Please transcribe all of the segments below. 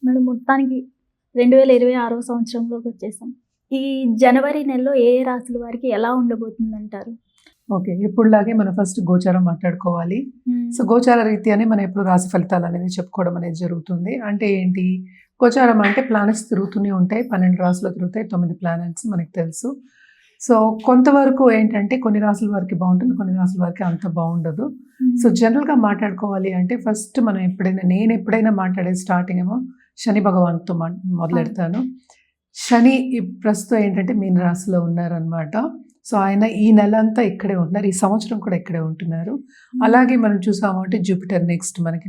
Madam మొత్తానికి 2026 సంవత్సరంలోకి వచ్చేసాం. ఈ జనవరి నెలలో ఏ రాశుల వారికి ఎలా ఉండబోతుందంటారు? ఓకే. ఎప్పుడులాగే మనం ఫస్ట్ గోచారం మాట్లాడుకోవాలి. సో, గోచార రీత్యానే మనం ఎప్పుడు రాశి ఫలితాలనేది చెప్పుకోవడం అనేది జరుగుతుంది. అంటే ఏంటి? గోచారం అంటే ప్లానెట్స్ తిరుగుతూనే ఉంటాయి. 12 రాశులు తిరుగుతాయి. 9 ప్లానెట్స్ మనకు తెలుసు. సో, కొంతవరకు ఏంటంటే కొన్ని రాశుల వారికి బావుంటుంది. కొన్ని రాశుల వారికి అంత బావుండదు. సో, జనరల్‌గా మాట్లాడుకోవాలి అంటే ఫస్ట్ మనం నేను ఎప్పుడైనా మాట్లాడేది స్టార్టింగ్ ఏమో శని భగవాన్‌తో మొదలెడతాను. శని ప్రస్తుతం ఏంటంటే మీన రాశిలో ఉన్నారనమాట. సో, ఆయన ఈ నెలంతా ఇక్కడే ఉంటున్నారు. ఈ సంవత్సరం కూడా ఇక్కడే ఉంటున్నారు. అలాగే మనం చూసాము అంటే జూపిటర్ నెక్స్ట్ మనకి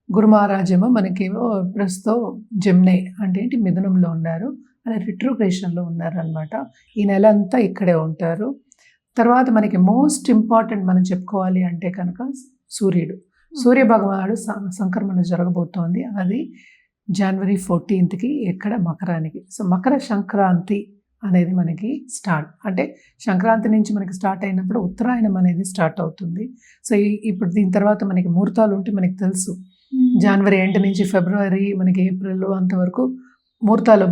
గురు మహారాజేమో మనకేమో ప్రస్తుతం జెమిని అంటే ఏంటి మిథునంలో ఉన్నారు. అలా రిట్రోగ్రేషన్‌లో ఉన్నారనమాట. ఈ నెలంతా ఇక్కడే ఉంటారు. తర్వాత మనకి మోస్ట్ ఇంపార్టెంట్ మనం చెప్పుకోవాలి అంటే కనుక సూర్య భగవానుడు సంక్రమణ జరగబోతోంది. అది జనవరి 14కి ఎక్కడ మకరానికి. సో, మకర సంక్రాంతి అనేది మనకి స్టార్ట్. అంటే సంక్రాంతి నుంచి మనకి స్టార్ట్ అయినప్పుడు ఉత్తరాయణం అనేది స్టార్ట్ అవుతుంది. సో, ఇప్పుడు దీని తర్వాత మనకి ముహూర్తాలు ఉంటే మనకి తెలుసు. జనవరి ఎండ్ నుంచి ఫిబ్రవరి మనకి ఏప్రిల్ అంతవరకు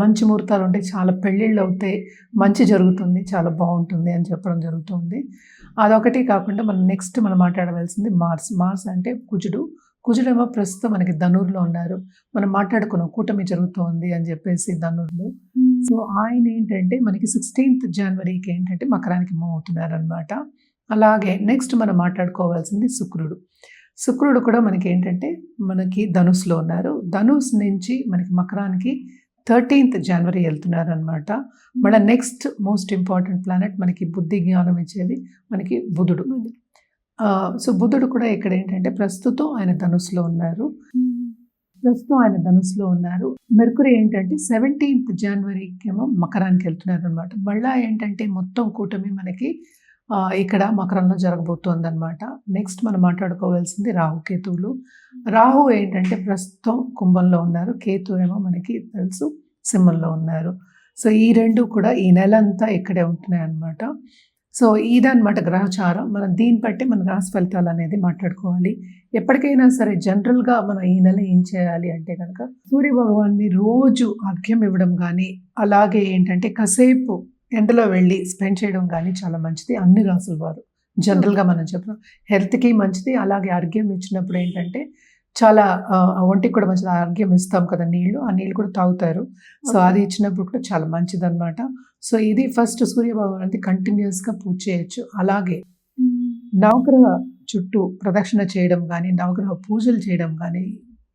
మంచి ముహూర్తాలు ఉంటాయి. చాలా పెళ్ళిళ్ళు అవుతాయి. మంచి జరుగుతుంది. చాలా బాగుంటుంది అని చెప్పడం జరుగుతుంది. అదొకటి కాకుండా మనం మాట్లాడవలసింది మార్స్ అంటే కుజుడేమో ప్రస్తుతం మనకి ధనుర్లో ఉన్నారు. మనం మాట్లాడుకున్నాం కూటమి జరుగుతోంది అని చెప్పేసి ధనుర్లో. సో, ఆయన ఏంటంటే మనకి 16th జనవరికి ఏంటంటే మకరానికి మూవ్ అవుతున్నారనమాట. అలాగే నెక్స్ట్ మనం మాట్లాడుకోవాల్సింది శుక్రుడు కూడా మనకి ఏంటంటే మనకి ధనుస్సులో ఉన్నారు. ధనుస్ నుంచి మనకి మకరానికి 13th జనవరి వెళ్తున్నారనమాట. మళ్ళీ నెక్స్ట్ మోస్ట్ ఇంపార్టెంట్ ప్లానెట్ మనకి బుద్ధి జ్ఞానం ఇచ్చేది మనకి బుధుడు. సో, బుధుడు కూడా ఇక్కడ ఏంటంటే ప్రస్తుతం ఆయన ధనుస్సులో ఉన్నారు. మెర్కురీ ఏంటంటే 17th జనవరికి ఏమో మకరానికి వెళ్తున్నారు అనమాట. మళ్ళీ ఏంటంటే మొత్తం కూటమి మనకి ఇక్కడ మకరంలో జరగబోతోంది అనమాట. నెక్స్ట్ మనం మాట్లాడుకోవాల్సింది రాహుకేతువులు. రాహు ఏంటంటే ప్రస్తుతం కుంభంలో ఉన్నారు. కేతు ఏమో మనకి తెలుసు సింహంలో ఉన్నారు. సో, ఈ రెండు కూడా ఈ నెలంతా ఇక్కడే ఉంటున్నాయి అనమాట. సో, ఇదన్నమాట గ్రహచారం. మనం దీన్ని బట్టి మన రాశి ఫలితాలు అనేది మాట్లాడుకోవాలి. ఎప్పటికైనా సరే జనరల్గా మనం ఈ నెల ఏం చేయాలి అంటే కనుక సూర్య భగవాన్ని రోజు అర్ఘ్యం ఇవ్వడం కానీ, అలాగే ఏంటంటే కాసేపు ఎండలో వెళ్ళి స్పెండ్ చేయడం కానీ చాలా మంచిది. అన్ని రాసుల వారు జనరల్గా మనం చెప్తాం హెల్త్కి మంచిది. అలాగే అర్ఘ్యం ఇచ్చినప్పుడు ఏంటంటే చాలా ఒంటికి కూడా మంచిది. అర్ఘ్యం ఇస్తాం కదా నీళ్ళు, ఆ నీళ్ళు కూడా తాగుతారు. సో, అది ఇచ్చినప్పుడు కూడా చాలా మంచిది అనమాట. సో, ఇది ఫస్ట్ సూర్య భగవానికి కంటిన్యూస్గా పూజ చేయొచ్చు. అలాగే నవగ్రహ చుట్టూ ప్రదక్షిణ చేయడం కానీ, నవగ్రహ పూజలు చేయడం కానీ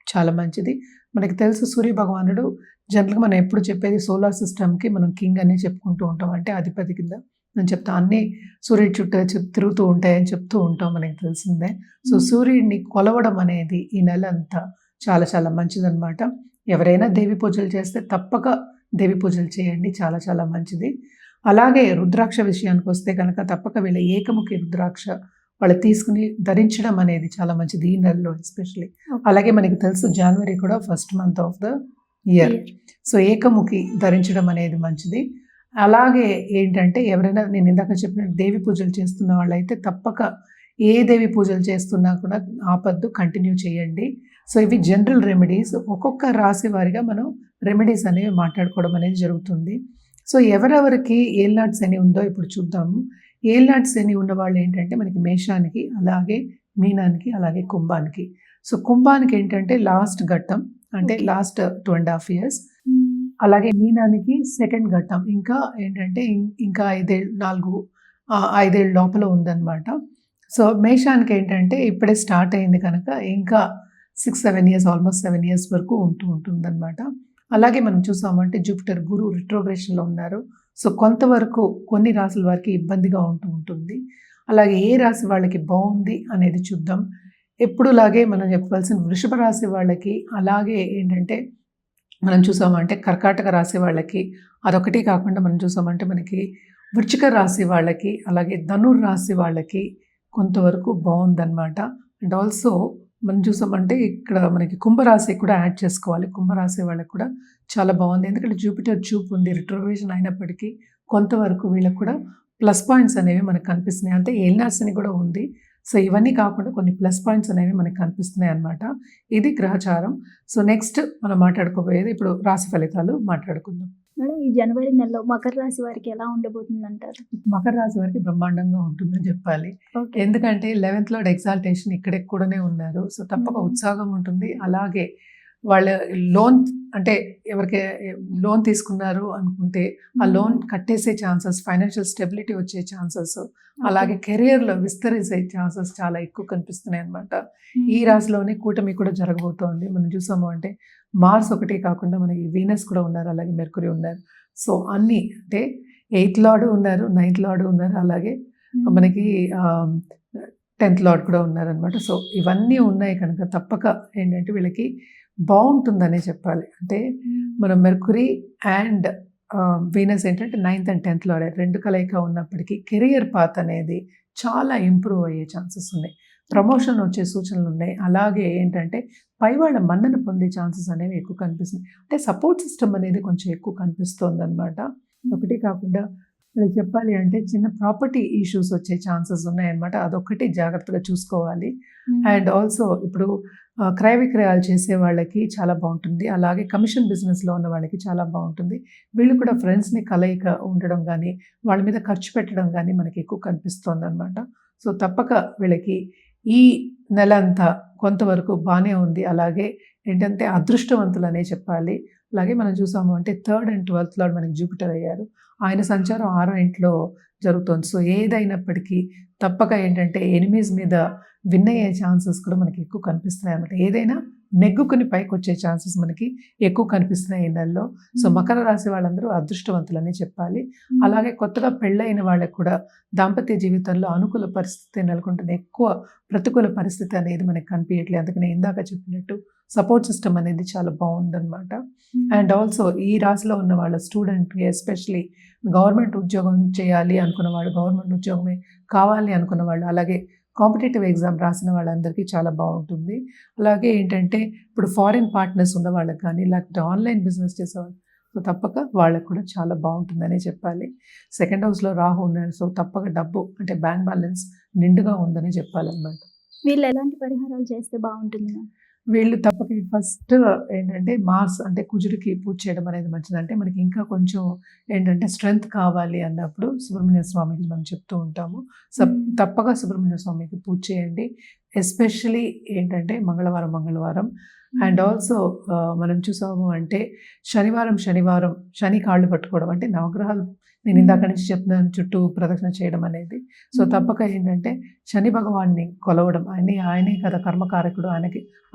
చాలా మంచిది. మనకి తెలుసు సూర్య భగవానుడు జనరల్గా మనం ఎప్పుడు చెప్పేది సోలార్ సిస్టమ్కి మనం కింగ్ అని చెప్పుకుంటూ ఉంటాం. అంటే అధిపతి కింద నేను చెప్తాను. అన్నీ సూర్యుడి చుట్టూ తిరుగుతూ ఉంటాయని చెప్తూ ఉంటాం, మనకి తెలిసిందే. సో, సూర్యుడిని కొలవడం అనేది ఈ నెల అంతా చాలా చాలా మంచిదన్నమాట. ఎవరైనా దేవి పూజలు చేస్తే తప్పక దేవి పూజలు చేయండి. చాలా చాలా మంచిది. అలాగే రుద్రాక్ష విషయానికి వస్తే కనుక తప్పక వీళ్ళ ఏకముఖి రుద్రాక్ష వాళ్ళు తీసుకుని ధరించడం అనేది చాలా మంచిది ఈ నెలలో ఎస్పెషలీ. అలాగే మనకి తెలుసు జనవరి కూడా first month of the year. So, ఏకముఖి ధరించడం అనేది మంచిది. అలాగే ఏంటంటే ఎవరైనా నేను ఇందాక చెప్పినట్టు దేవి పూజలు చేస్తున్న వాళ్ళైతే తప్పక ఏ దేవి పూజలు చేస్తున్నా కూడా ఆపద్దు, కంటిన్యూ చేయండి. సో, ఇవి జనరల్ రెమెడీస్. ఒక్కొక్క రాశి వారిగా మనం రెమెడీస్ అనేవి మాట్లాడుకోవడం అనేది జరుగుతుంది. సో, ఎవరెవరికి ఏల్నాటి శని ఉందో ఇప్పుడు చూద్దాము. ఏల్నాటి శని ఉన్న వాళ్ళు ఏంటంటే మనకి మేషానికి, అలాగే మీనానికి, అలాగే కుంభానికి. సో, కుంభానికి ఏంటంటే లాస్ట్ ఘట్టం అంటే లాస్ట్ 2.5 years. అలాగే మీనానికి సెకండ్ ఘట్టం ఇంకా ఏంటంటే ఇంకా 5 ఏళ్ళ లోపల ఉందన్నమాట. సో, మేషానికి ఏంటంటే ఇప్పుడే స్టార్ట్ అయింది కనుక ఇంకా 6-7 years ఆల్మోస్ట్ 7 years వరకు ఉంటుందన్నమాట. అలాగే మనం చూసామంటే జూపిటర్ గురు రిట్రోగ్రేషన్లో ఉన్నారు. సో, కొంతవరకు కొన్ని రాశుల వారికి ఇబ్బందిగా ఉంటుంది. అలాగే ఏ రాశి వాళ్ళకి బాగుంది అనేది చూద్దాం. ఎప్పుడులాగే మనం చెప్పవలసిన వృషభ రాశి వాళ్ళకి, అలాగే ఏంటంటే మనం చూసామంటే కర్కాటక రాశి వాళ్ళకి, అదొకటి కాకుండా మనం చూసామంటే మనకి వృశ్చిక రాశి వాళ్ళకి, అలాగే ధనుర్ రాశి వాళ్ళకి కొంతవరకు బాగుందన్నమాట. అండ్ ఆల్సో మనం చూసామంటే ఇక్కడ మనకి కుంభరాశి కూడా యాడ్ చేసుకోవాలి. కుంభరాశి వాళ్ళకి కూడా చాలా బాగుంది. ఎందుకంటే జూపిటర్ చూపు ఉంది, రిట్రోగ్రేషన్ అయినప్పటికీ కొంతవరకు వీళ్ళకి కూడా ప్లస్ పాయింట్స్ అనేవి మనకు కనిపిస్తున్నాయి. అంటే ఏలినాటి శని కూడా ఉంది. సో ఇవన్నీ కాకుండా కొన్ని ప్లస్ పాయింట్స్ అనేవి మనకి కనిపిస్తున్నాయి అన్నమాట. ఇది గ్రహచారం. సో నెక్స్ట్ మనం మాట్లాడుకోబోయేది ఇప్పుడు రాశి ఫలితాలు మాట్లాడుకుందాం. మేడం, ఈ జనవరి నెలలో మకర రాశి వారికి ఎలా ఉండబోతుందంటారు? మకర రాశి వారికి బ్రహ్మాండంగా ఉంటుందని చెప్పాలి. ఓకే. ఎందుకంటే 11th లార్డ్ ఎగ్జాల్టేషన్ ఇక్కడే కూడానే ఉన్నారు. సో తప్పక ఉత్సాహం ఉంటుంది. అలాగే వాళ్ళ లోన్ అంటే ఎవరికి లోన్ తీసుకున్నారు అనుకుంటే ఆ లోన్ కట్టేసే ఛాన్సెస్, ఫైనాన్షియల్ స్టెబిలిటీ వచ్చే ఛాన్సెస్, అలాగే కెరియర్లో విస్తరించే ఛాన్సెస్ చాలా ఎక్కువ కనిపిస్తున్నాయి అన్నమాట. ఈ రాశిలోనే కూటమి కూడా జరగబోతోంది. మనం చూసాము అంటే మార్స్ ఒకటే కాకుండా మనకి వీనస్ కూడా ఉన్నారు, అలాగే మెర్కురీ ఉన్నారు. సో అన్నీ అంటే 8th లార్డ్ ఉన్నారు, 9th లార్డ్ ఉన్నారు, అలాగే మనకి 10th లార్డ్ కూడా ఉన్నారనమాట. సో ఇవన్నీ ఉన్నాయి కనుక తప్పక ఏంటంటే వీళ్ళకి బాగుంటుందనే చెప్పాలి. అంటే మన మెర్కురీ అండ్ వీనస్ ఏంటంటే 9th and 10th లార్డ్ రెండు కలయిక ఉన్నప్పటికీ కెరియర్ పాత్ అనేది చాలా ఇంప్రూవ్ అయ్యే ఛాన్సెస్ ఉన్నాయి. ప్రమోషన్ వచ్చే సూచనలు ఉన్నాయి. అలాగే ఏంటంటే పై వాళ్ళ మన్నన పొందే ఛాన్సెస్ అనేవి ఎక్కువ కనిపిస్తున్నాయి. అంటే సపోర్ట్ సిస్టమ్ అనేది కొంచెం ఎక్కువ కనిపిస్తుంది అనమాట. ఒకటి కాకుండా వీళ్ళకి చెప్పాలి అంటే చిన్న ప్రాపర్టీ ఇష్యూస్ వచ్చే ఛాన్సెస్ ఉన్నాయన్నమాట. అదొక్కటి జాగ్రత్తగా చూసుకోవాలి. అండ్ ఆల్సో ఇప్పుడు క్రయ విక్రయాలు చేసే వాళ్ళకి చాలా బాగుంటుంది. అలాగే కమిషన్ బిజినెస్లో ఉన్న వాళ్ళకి చాలా బాగుంటుంది. వీళ్ళు కూడా ఫ్రెండ్స్ని కలయిక ఉండడం కానీ వాళ్ళ మీద ఖర్చు పెట్టడం కానీ మనకి ఎక్కువ కనిపిస్తుంది అనమాట. సో తప్పక వీళ్ళకి ఈ నెల అంతా కొంతవరకు బాగానే ఉంది. అలాగే ఏంటంటే అదృష్టవంతులు అనే చెప్పాలి. అలాగే మనం చూసాము అంటే 3rd and 12th లార్డ్ మనకి జూపిటర్ అయ్యారు. ఆయన సంచారం 6వ ఇంట్లో జరుగుతుంది. సో ఏదైనప్పటికీ తప్పక ఏంటంటే ఎనిమీస్ మీద విన్ అయ్యే ఛాన్సెస్ కూడా మనకి ఎక్కువ కనిపిస్తున్నాయి అన్నమాట. ఏదైనా నెగ్గుకుని పైకి వచ్చే ఛాన్సెస్ మనకి ఎక్కువ కనిపిస్తున్నాయి ఈ నెలలో. సో మకర రాశి వాళ్ళందరూ అదృష్టవంతులని చెప్పాలి. అలాగే కొత్తగా పెళ్ళైన వాళ్ళకి కూడా దాంపత్య జీవితంలో అనుకూల పరిస్థితి నెలకొంటుంది. ఎక్కువ ప్రతికూల పరిస్థితి అనేది మనకి కనిపించట్లేదు. అందుకని ఇందాక చెప్పినట్టు సపోర్ట్ సిస్టమ్ అనేది చాలా బాగుందన్నమాట. అండ్ ఆల్సో ఈ రాశిలో ఉన్న వాళ్ళ స్టూడెంట్కి ఎస్పెషలీ గవర్నమెంట్ ఉద్యోగం చేయాలి అనుకున్న వాళ్ళు, గవర్నమెంట్ ఉద్యోగమే కావాలి అనుకున్న వాళ్ళు, అలాగే కాంపిటేటివ్ ఎగ్జామ్ రాసిన వాళ్ళందరికీ చాలా బాగుంటుంది. అలాగే ఏంటంటే ఇప్పుడు ఫారిన్ పార్ట్నర్స్ ఉన్న వాళ్ళకి కానీ లేకపోతే ఆన్లైన్ బిజినెస్ చేసేవాళ్ళు, సో తప్పక వాళ్ళకు కూడా చాలా బాగుంటుందనే చెప్పాలి. 2nd హౌస్లో రాహు ఉన్నారు. సో తప్పక డబ్బు అంటే బ్యాంక్ బ్యాలెన్స్ నిండుగా ఉందని చెప్పాలన్నమాట. వీళ్ళు ఎలాంటి పరిహారాలు చేస్తే బాగుంటుంది? వీళ్ళు తప్పక ఫస్ట్ ఏంటంటే మార్స్ అంటే కుజుడికి పూజ చేయడం అనేది మంచిది. అంటే మనకి ఇంకా కొంచెం ఏంటంటే స్ట్రెంగ్త్ కావాలి అన్నప్పుడు సుబ్రహ్మణ్య స్వామికి మనం చెప్తూ ఉంటాము. తప్పక సుబ్రహ్మణ్య స్వామికి పూజ చేయండి. ఎస్పెషలీ ఏంటంటే మంగళవారం అండ్ ఆల్సో మనం చూసాము అంటే శనివారం శని కాళ్ళు పట్టుకోవడం అంటే నవగ్రహాలు నేను ఇందాక నుంచి చెప్తున్నాను చుట్టూ ప్రదక్షిణ చేయడం అనేది. సో తప్పక ఏంటంటే శని భగవాన్ని కొలవడం, ఆయనే కదా కర్మకారకుడు,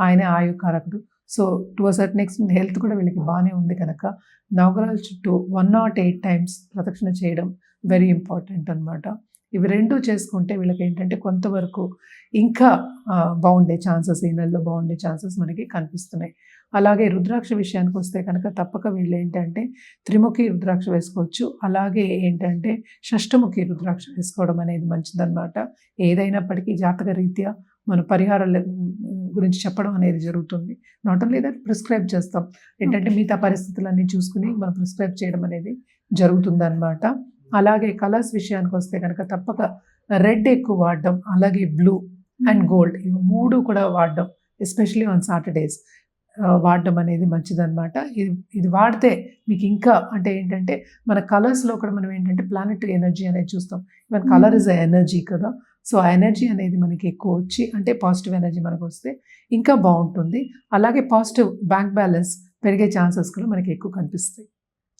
ఆయనే ఆయుకారకుడు. So to a certain extent health కూడా వీళ్ళకి బాగానే ఉంది కనుక నవగ్రహాల చుట్టూ 108 times ప్రదక్షిణ చేయడం వెరీ ఇంపార్టెంట్ అనమాట. ఇవి రెండూ చేసుకుంటే వీళ్ళకి ఏంటంటే కొంతవరకు ఇంకా బాగుండే ఛాన్సెస్, ఈ నెలలో బాగుండే ఛాన్సెస్ మనకి కనిపిస్తున్నాయి. అలాగే రుద్రాక్ష విషయానికి వస్తే కనుక తప్పక వీళ్ళు ఏంటంటే త్రిముఖి రుద్రాక్ష వేసుకోవచ్చు. అలాగే ఏంటంటే షష్టముఖి రుద్రాక్ష వేసుకోవడం అనేది మంచిదన్నమాట. ఏదైనప్పటికీ జాతక రీత్యా మన పరిహారాల గురించి చెప్పడం అనేది జరుగుతుంది. నాట్ ఓన్లీ దట్ ప్రిస్క్రైబ్ చేస్తాం. ఏంటంటే మిగతా పరిస్థితులన్నీ చూసుకుని మనం ప్రిస్క్రైబ్ చేయడం అనేది జరుగుతుందన్నమాట. అలాగే కలర్స్ విషయానికి వస్తే కనుక తప్పక రెడ్ ఎక్కువ వాడడం, అలాగే బ్లూ అండ్ గోల్డ్ ఇవి 3 కూడా వాడడం, ఎస్పెషలీ ఆన్ సాటర్డేస్ వాడడం అనేది మంచిదన్నమాట. ఇది వాడితే మీకు ఇంకా అంటే ఏంటంటే మన కలర్స్లో కూడా మనం ఏంటంటే ప్లానెటరీ ఎనర్జీ అనేది చూస్తాం. ఈవెన్ కలర్ ఇస్ ఎనర్జీ కదా. సో ఆ ఎనర్జీ అనేది మనకి ఎక్కువ వచ్చి అంటే పాజిటివ్ ఎనర్జీ మనకు వస్తే ఇంకా బాగుంటుంది. అలాగే పాజిటివ్ బ్యాంక్ బ్యాలెన్స్ పెరిగే ఛాన్సెస్ కూడా మనకి ఎక్కువ కనిపిస్తాయి.